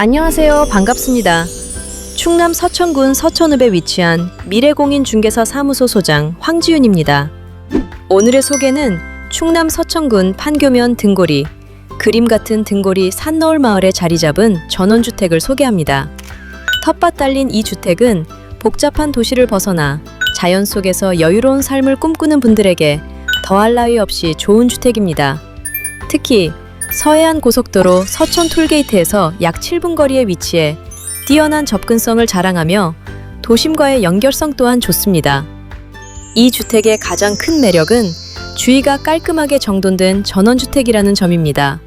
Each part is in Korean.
안녕하세요. 반갑습니다. 충남 서천군 서천읍에 위치한 미래공인중개사 사무소 소장 황지윤입니다. 오늘의 소개는 충남 서천군 판교면 등고리, 그림 같은 등고리 산너울 마을에 자리 잡은 전원주택을 소개합니다. 텃밭 달린 이 주택은 복잡한 도시를 벗어나 자연 속에서 여유로운 삶을 꿈꾸는 분들에게 더할 나위 없이 좋은 주택입니다. 특히 서해안 고속도로 서천 톨게이트에서 약 7분 거리에 위치해 뛰어난 접근성을 자랑하며 도심과의 연결성 또한 좋습니다. 이 주택의 가장 큰 매력은 주위가 깔끔하게 정돈된 전원주택이라는 점입니다.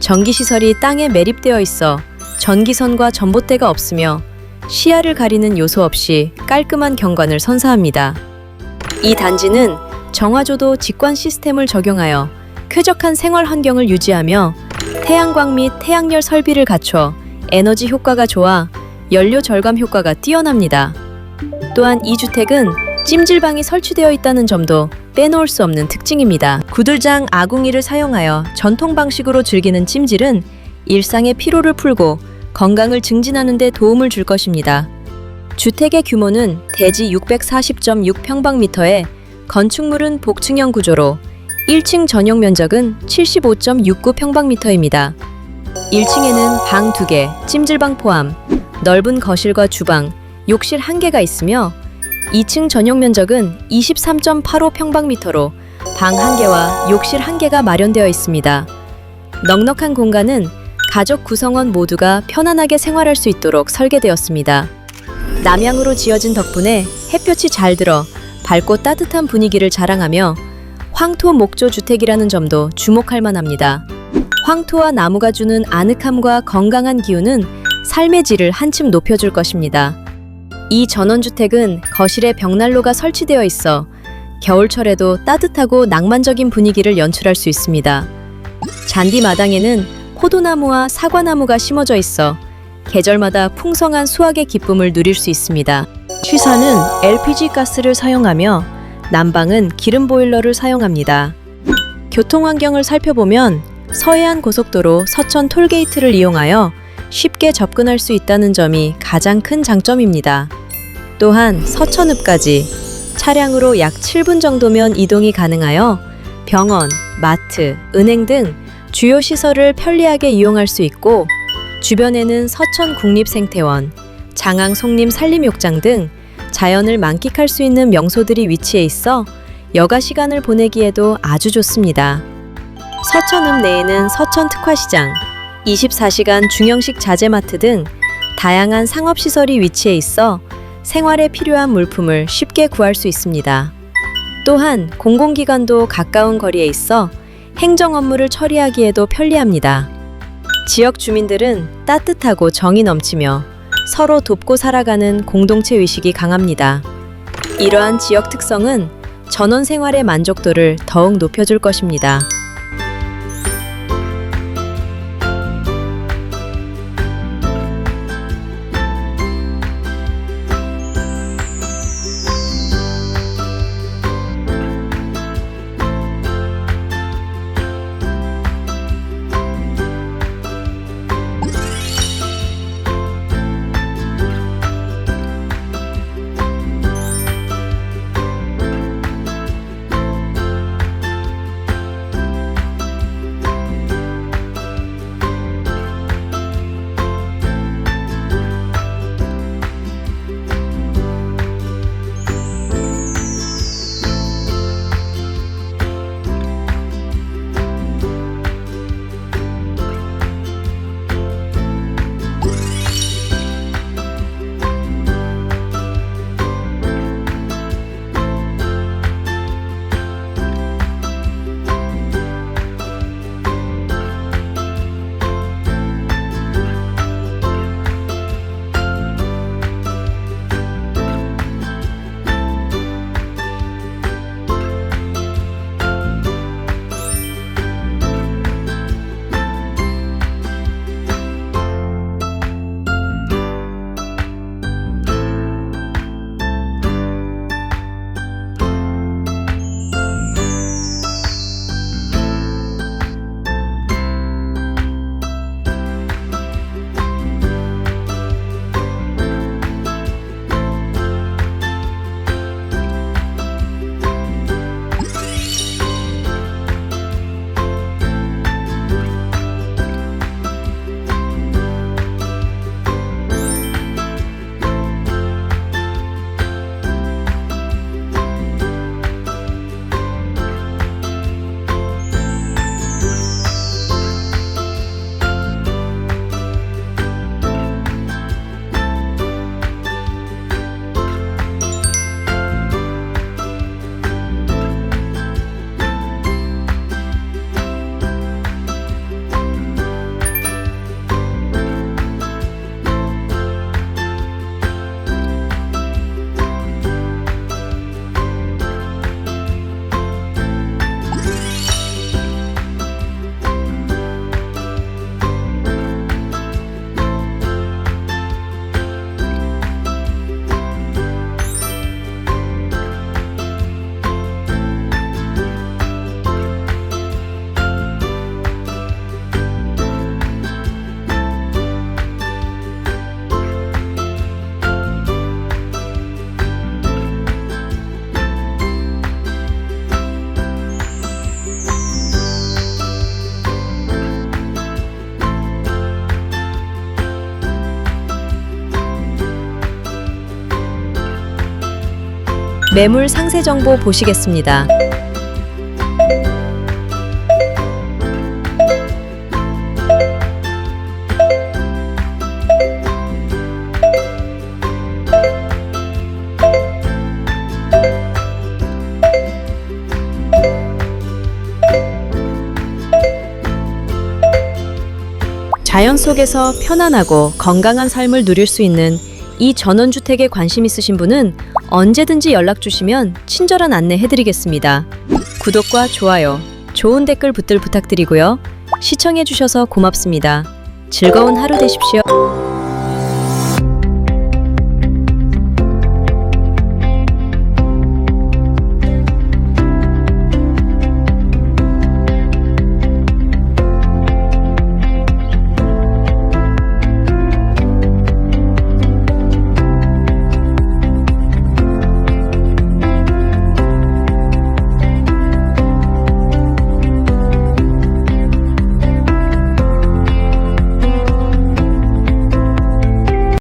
전기시설이 땅에 매립되어 있어 전기선과 전봇대가 없으며 시야를 가리는 요소 없이 깔끔한 경관을 선사합니다. 이 단지는 정화조도 직관 시스템을 적용하여 쾌적한 생활 환경을 유지하며 태양광 및 태양열 설비를 갖춰 에너지 효과가 좋아 연료 절감 효과가 뛰어납니다. 또한 이 주택은 찜질방이 설치되어 있다는 점도 빼놓을 수 없는 특징입니다. 구들장 아궁이를 사용하여 전통 방식으로 즐기는 찜질은 일상의 피로를 풀고 건강을 증진하는 데 도움을 줄 것입니다. 주택의 규모는 대지 640.6평방미터에 건축물은 복층형 구조로 1층 전용 면적은 75.69평방미터입니다. 1층에는 방 2개, 찜질방 포함, 넓은 거실과 주방, 욕실 1개가 있으며 2층 전용 면적은 23.85평방미터로 방 1개와 욕실 1개가 마련되어 있습니다. 넉넉한 공간은 가족 구성원 모두가 편안하게 생활할 수 있도록 설계되었습니다. 남향으로 지어진 덕분에 햇볕이 잘 들어 밝고 따뜻한 분위기를 자랑하며 황토 목조 주택이라는 점도 주목할 만합니다. 황토와 나무가 주는 아늑함과 건강한 기운은 삶의 질을 한층 높여줄 것입니다. 이 전원주택은 거실에 벽난로가 설치되어 있어 겨울철에도 따뜻하고 낭만적인 분위기를 연출할 수 있습니다. 잔디 마당에는 포도나무와 사과나무가 심어져 있어 계절마다 풍성한 수확의 기쁨을 누릴 수 있습니다. 취사는 LPG 가스를 사용하며 난방은 기름 보일러를 사용합니다. 교통 환경을 살펴보면 서해안 고속도로 서천 톨게이트를 이용하여 쉽게 접근할 수 있다는 점이 가장 큰 장점입니다. 또한 서천읍까지 차량으로 약 7분 정도면 이동이 가능하여 병원, 마트, 은행 등 주요 시설을 편리하게 이용할 수 있고 주변에는 서천 국립생태원, 장항 송림 산림욕장 등 자연을 만끽할 수 있는 명소들이 위치해 있어 여가 시간을 보내기에도 아주 좋습니다. 서천읍 내에는 서천 특화시장, 24시간 중형식 자재마트 등 다양한 상업시설이 위치해 있어 생활에 필요한 물품을 쉽게 구할 수 있습니다. 또한 공공기관도 가까운 거리에 있어 행정 업무를 처리하기에도 편리합니다. 지역 주민들은 따뜻하고 정이 넘치며 서로 돕고 살아가는 공동체 의식이 강합니다. 이러한 지역 특성은 전원 생활의 만족도를 더욱 높여줄 것입니다. 매물 상세 정보 보시겠습니다. 자연 속에서 편안하고 건강한 삶을 누릴 수 있는 이 전원주택에 관심 있으신 분은 언제든지 연락 주시면 친절한 안내 해드리겠습니다. 구독과 좋아요, 좋은 댓글 붙들 부탁드리고요. 시청해주셔서 고맙습니다. 즐거운 하루 되십시오.